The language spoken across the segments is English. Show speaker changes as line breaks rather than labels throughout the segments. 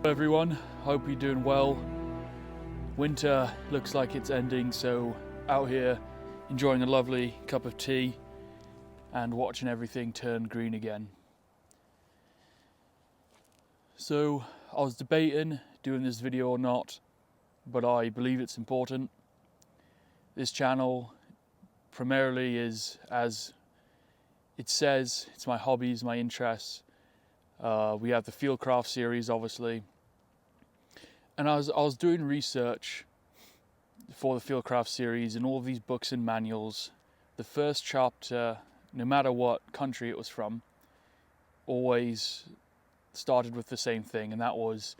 Hello everyone, hope you're doing well. Winter looks like it's ending, so out here enjoying a lovely cup of tea and watching everything turn green again. So I was debating doing this video or not, but I believe it's important. This channel primarily is, as it says, it's my hobbies, my interests. We have the Fieldcraft series, obviously. And I was doing research for the Fieldcraft series and all of these books and manuals. The first chapter, no matter what country it was from, always started with the same thing, and that was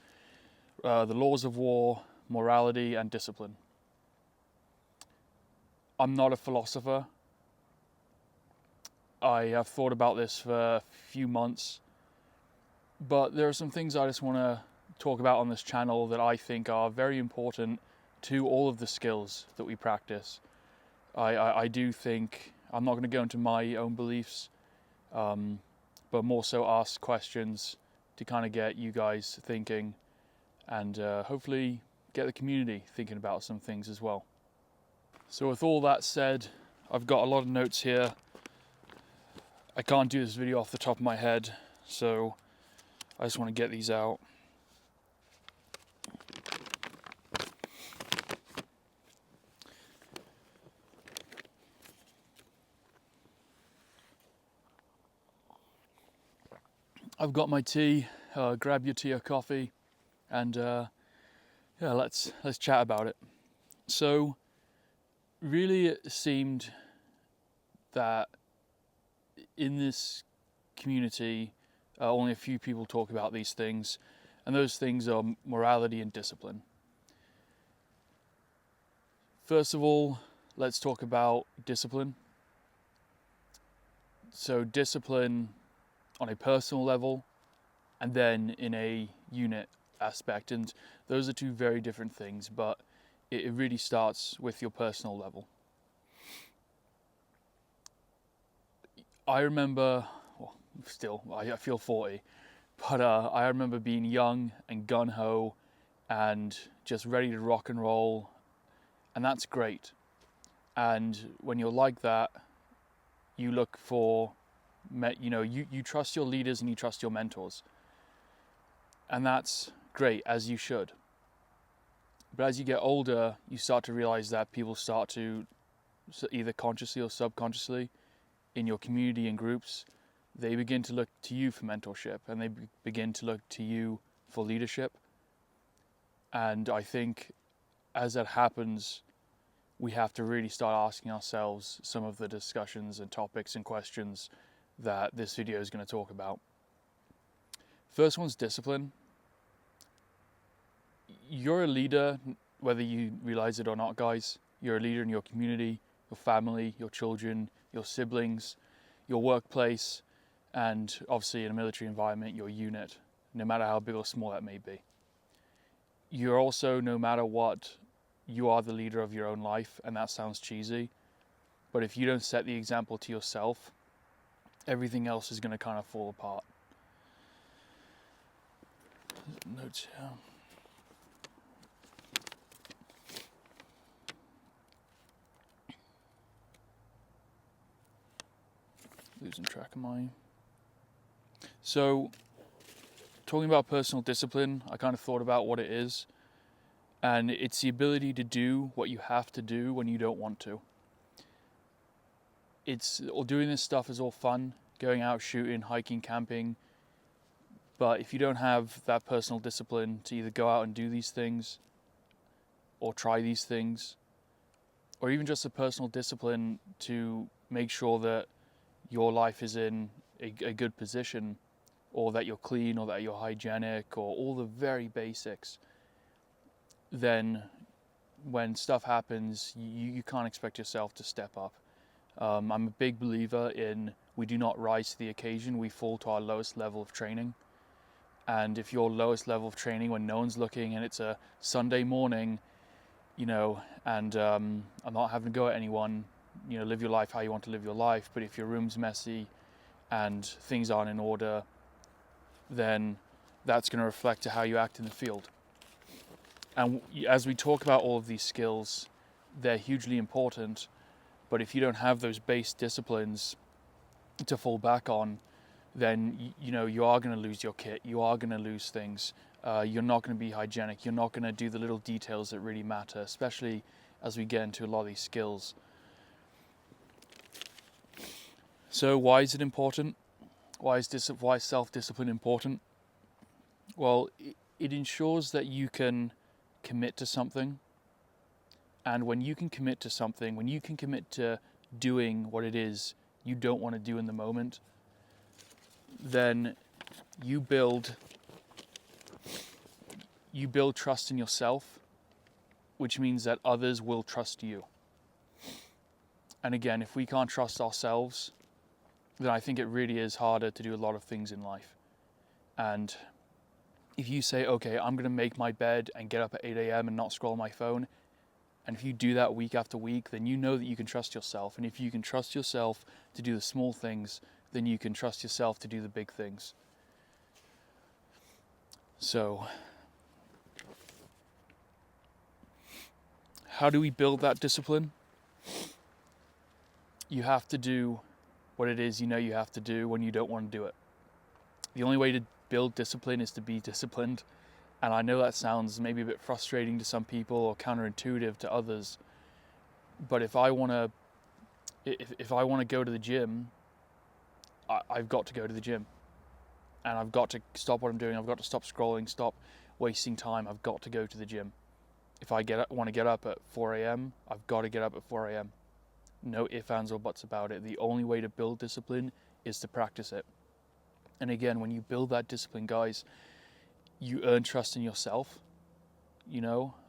the laws of war, morality, and discipline. I'm not a philosopher. I have thought about this for a few months, but there are some things I just want to talk about on this channel that I think are very important to all of the skills that we practice. I do think, I'm not going to go into my own beliefs, but more so ask questions to kind of get you guys thinking and hopefully get the community thinking about some things as well. So with all that said, I've got a lot of notes here. I can't do this video off the top of my head, so I just want to get these out. I've got my tea. Grab your tea or coffee, and yeah, let's chat about it. So, really, it seemed that in this community, only a few people talk about these things, and those things are morality and discipline. First of all, let's talk about discipline. So, discipline on a personal level and then in a unit aspect, and those are two very different things, but it really starts with your personal level. I remember, well, still I feel 40, but I remember being young and gung-ho and just ready to rock and roll, and that's great. And when you're like that, you look for, you trust your leaders and you trust your mentors. And that's great, as you should. But as you get older, you start to realize that people start to, either consciously or subconsciously, in your community and groups, they begin to look to you for mentorship, and they begin to look to you for leadership. And I think as that happens, we have to really start asking ourselves some of the discussions and topics and questions that this video is going to talk about. First one's discipline. You're a leader, whether you realize it or not, guys. You're a leader in your community, your family, your children, your siblings, your workplace, and obviously in a military environment, your unit, no matter how big or small that may be. You're also, no matter what, you are the leader of your own life, and that sounds cheesy, but if you don't set the example to yourself, everything else is going to kind of fall apart. Notes here. Losing track of mine. So, talking about personal discipline, I kind of thought about what it is, and it's the ability to do what you have to do when you don't want to. Doing this stuff is all fun, going out shooting, hiking, camping, but if you don't have that personal discipline to either go out and do these things or try these things, or even just a personal discipline to make sure that your life is in a good position, or that you're clean, or that you're hygienic, or all the very basics, then when stuff happens, you can't expect yourself to step up. I'm a big believer in we do not rise to the occasion, we fall to our lowest level of training. And if your lowest level of training when no one's looking and it's a Sunday morning, and I'm not having to go at anyone, live your life how you want to live your life, but if your room's messy and things aren't in order, then that's going to reflect to how you act in the field. And as we talk about all of these skills, they're hugely important, but if you don't have those base disciplines to fall back on, then you are going to lose your kit, you are going to lose things, you're not going to be hygienic, you're not going to do the little details that really matter, especially as we get into a lot of these skills. So why is it important? Why is self-discipline important? Well, it ensures that you can commit to something. And when you can commit to something, when you can commit to doing what it is you don't want to do in the moment, then you build trust in yourself, which means that others will trust you. And again, if we can't trust ourselves, then I think it really is harder to do a lot of things in life. And if you say, okay, I'm going to make my bed and get up at 8 a.m. and not scroll my phone, and if you do that week after week, then you know that you can trust yourself. And if you can trust yourself to do the small things, then you can trust yourself to do the big things. So, how do we build that discipline? You have to do what it is you know you have to do when you don't want to do it. The only way to build discipline is to be disciplined. And I know that sounds maybe a bit frustrating to some people or counterintuitive to others. But if I want to go to the gym, I've got to go to the gym. And I've got to stop what I'm doing. I've got to stop scrolling, stop wasting time. I've got to go to the gym. If I want to get up at 4 a.m., I've got to get up at 4 a.m. No ifs, ands, or buts about it. The only way to build discipline is to practice it. And again, when you build that discipline, guys, you earn trust in yourself.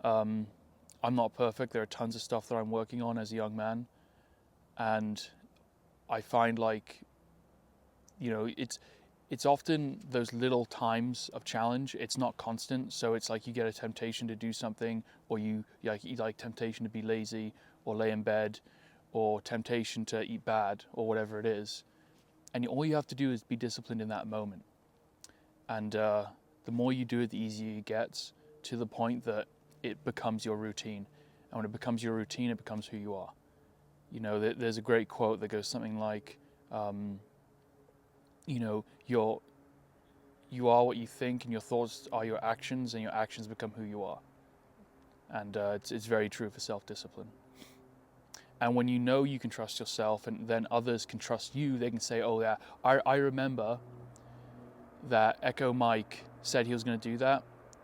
I'm not perfect. There are tons of stuff that I'm working on as a young man. And I find it's often those little times of challenge. It's not constant. So it's like you get a temptation to do something, or you like temptation to be lazy or lay in bed, or temptation to eat bad, or whatever it is. And all you have to do is be disciplined in that moment. And the more you do it, the easier it gets, to the point that it becomes your routine. And when it becomes your routine, it becomes who you are. There's a great quote that goes something like, you are what you think, and your thoughts are your actions, and your actions become who you are. And it's very true for self-discipline. And when you know you can trust yourself, and then others can trust you, they can say, oh yeah, I remember that Echo Mike said he was going to do that,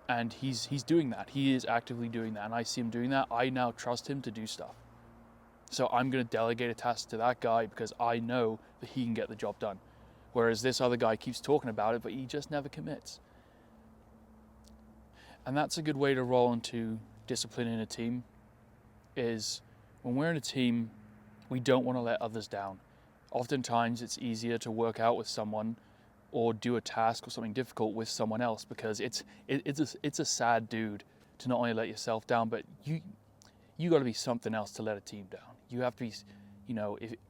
and he's doing that. He is actively doing that, and I see him doing that. I now trust him to do stuff. So I'm going to delegate a task to that guy because I know that he can get the job done. Whereas this other guy keeps talking about it, but he just never commits. And that's a good way to roll into discipline in a team, is when we're in a team, we don't want to let others down. Oftentimes it's easier to work out with someone or do a task or something difficult with someone else, because it's a sad dude to not only let yourself down, but you got to be something else to let a team down. You have to be,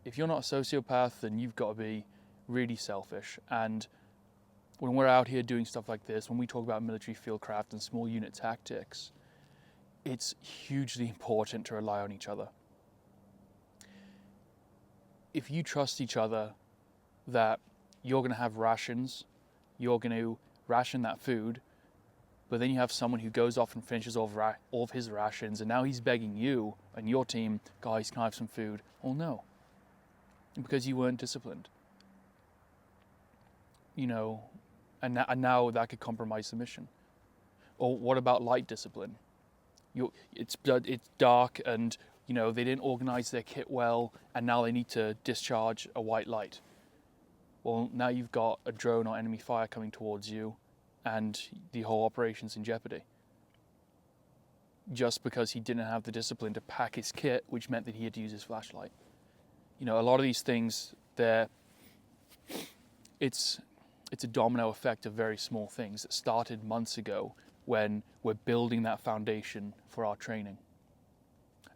if you're not a sociopath, then you've got to be really selfish. And when we're out here doing stuff like this, when we talk about military fieldcraft and small unit tactics, it's hugely important to rely on each other. If you trust each other that you're going to have rations, you're going to ration that food, but then you have someone who goes off and finishes all of his rations, and now he's begging you and your team, guys, can I have some food? Well, no, because you weren't disciplined. And now that could compromise the mission. Or what about light discipline? It's dark, and they didn't organize their kit well, and now they need to discharge a white light. Well, now you've got a drone or enemy fire coming towards you, and the whole operation's in jeopardy. Just because he didn't have the discipline to pack his kit, which meant that he had to use his flashlight. A lot of these things, it's a domino effect of very small things that started months ago when we're building that foundation for our training.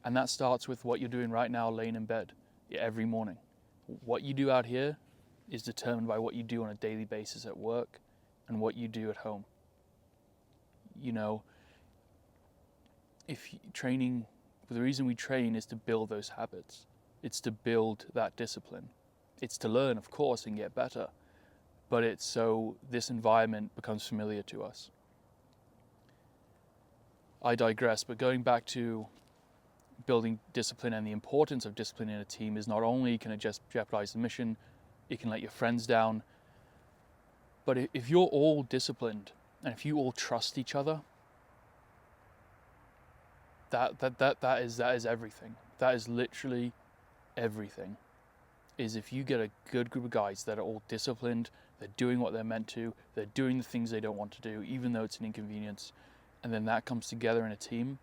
And that starts with what you're doing right now, laying in bed every morning. What you do out here is determined by what you do on a daily basis at work and what you do at home. You know, if training, the reason we train is to build those habits. It's to build that discipline. It's to learn, of course, and get better. But it's so this environment becomes familiar to us. I digress, but going back to building discipline and the importance of discipline in a team is not only can it just jeopardize the mission, it can let your friends down. But if you're all disciplined and if you all trust each other, that is everything. That is literally everything. Is if you get a good group of guys that are all disciplined, they're doing what they're meant to, they're doing the things they don't want to do, even though it's an inconvenience, and then that comes together in a team,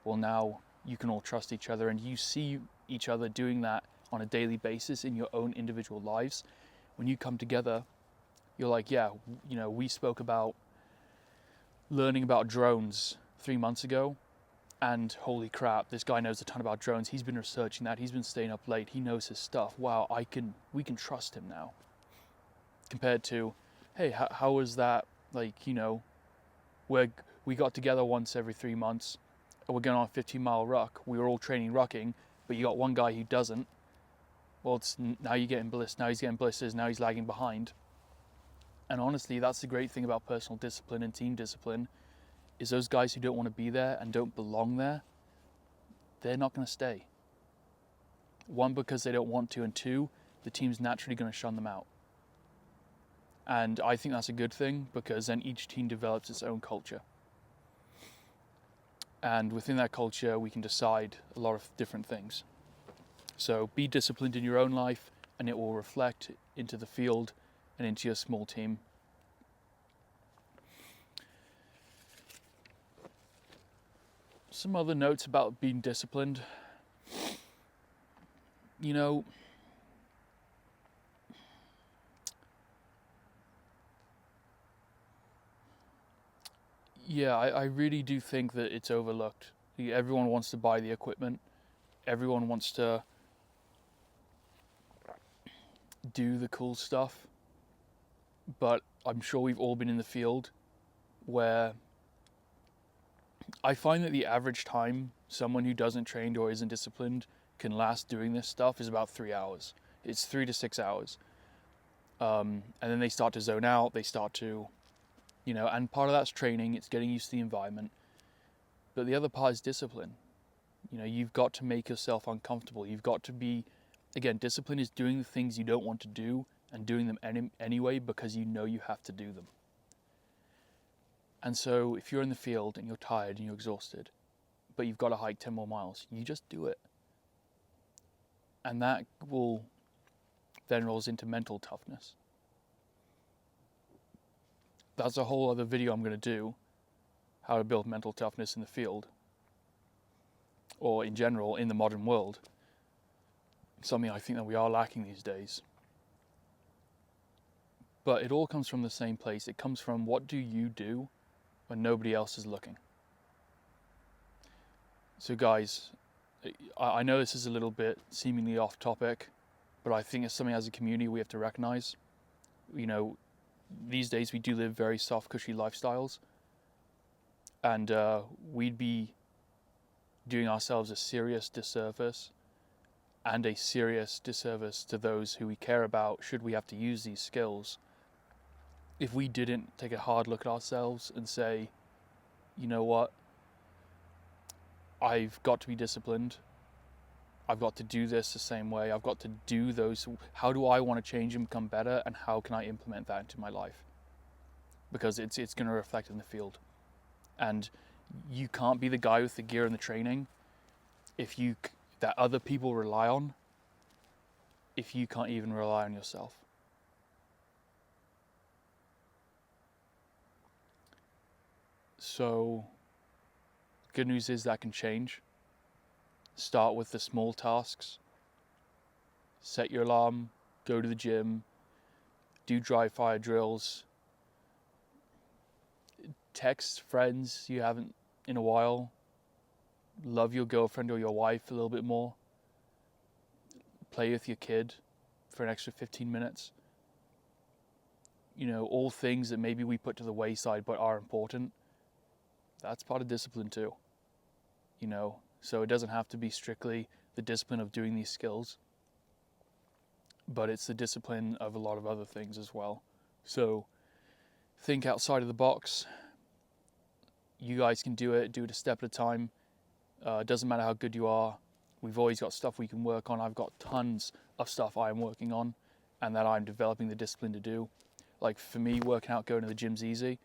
well, now you can all trust each other, and you see each other doing that on a daily basis in your own individual lives. When you come together, you're like, yeah, you know, we spoke about learning about drones 3 months ago, and holy crap, this guy knows a ton about drones. He's been researching that. He's been staying up late. He knows his stuff. Wow, we can trust him now. Compared to, hey, how was that? Like, you know, we got together once every 3 months. And we're going on a 15-mile ruck. We were all training rucking, but you got one guy who doesn't. Well, now you're getting blisters. Now he's getting blisters. Now he's lagging behind. And honestly, that's the great thing about personal discipline and team discipline. Is those guys who don't want to be there and don't belong there, they're not going to stay. One, because they don't want to, and two, the team's naturally going to shun them out. And I think that's a good thing, because then each team develops its own culture. And within that culture, we can decide a lot of different things. So be disciplined in your own life, and it will reflect into the field and into your small team. Some other notes about being disciplined. You know, yeah, I really do think that it's overlooked. Everyone wants to buy the equipment. Everyone wants to do the cool stuff. But I'm sure we've all been in the field where I find that the average time someone who doesn't train or isn't disciplined can last doing this stuff is about 3 hours. It's 3 to 6 hours. And then they start to zone out, they start to, you know, and part of that's training, it's getting used to the environment. But the other part is discipline. You know, you've got to make yourself uncomfortable. You've got to be, again, discipline is doing the things you don't want to do and doing them anyway because you know you have to do them. And so if you're in the field and you're tired and you're exhausted, but you've got to hike 10 more miles, you just do it. And that will then rolls into mental toughness. That's a whole other video I'm going to do, how to build mental toughness in the field, or in general in the modern world. Something I think that we are lacking these days. But it all comes from the same place. It comes from, what do you do when nobody else is looking? So guys, I know this is a little bit seemingly off topic, but I think it's something as a community we have to recognize. You know, these days we do live very soft, cushy lifestyles, and we'd be doing ourselves a serious disservice and a serious disservice to those who we care about should we have to use these skills if we didn't take a hard look at ourselves and say, you know what, I've got to be disciplined. I've got to do this the same way. I've got to do those. How do I want to change and become better, and how can I implement that into my life? Because it's going to reflect in the field. And you can't be the guy with the gear and the training that other people rely on if you can't even rely on yourself. So, good news is that can change. Start with the small tasks. Set your alarm, go to the gym, do dry fire drills, text friends you haven't in a while, love your girlfriend or your wife a little bit more, play with your kid for an extra 15 minutes. You know, all things that maybe we put to the wayside but are important. That's part of discipline too, you know. So it doesn't have to be strictly the discipline of doing these skills, but it's the discipline of a lot of other things as well. So think outside of the box. You guys can do it a step at a time. It doesn't matter how good you are. We've always got stuff we can work on. I've got tons of stuff I'm working on and that I'm developing the discipline to do. Like for me, working out, going to the gym's easy.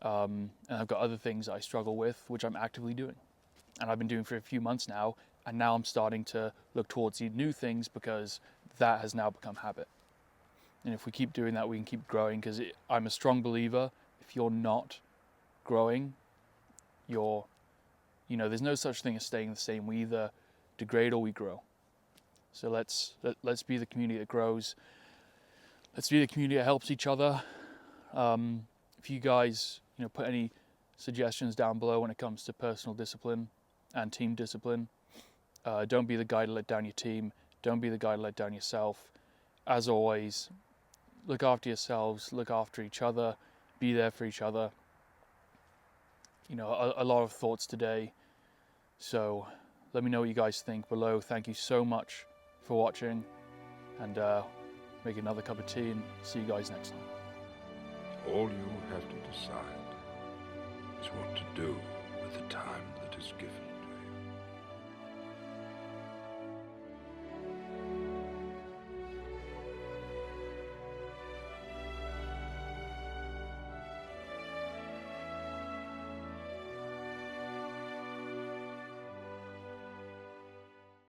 And I've got other things I struggle with, which I'm actively doing. And I've been doing for a few months now. And now I'm starting to look towards the new things because that has now become habit. And if we keep doing that, we can keep growing, because I'm a strong believer, if you're not growing, there's no such thing as staying the same. We either degrade or we grow. So let's be the community that grows. Let's be the community that helps each other. If you guys, put any suggestions down below when it comes to personal discipline and team discipline. Don't be the guy to let down your team. Don't be the guy to let down yourself. As always, look after yourselves, look after each other, be there for each other. A lot of thoughts today. So let me know what you guys think below. Thank you so much for watching, and make another cup of tea, and see you guys next time.
All you have to decide is what to do with the time that is given.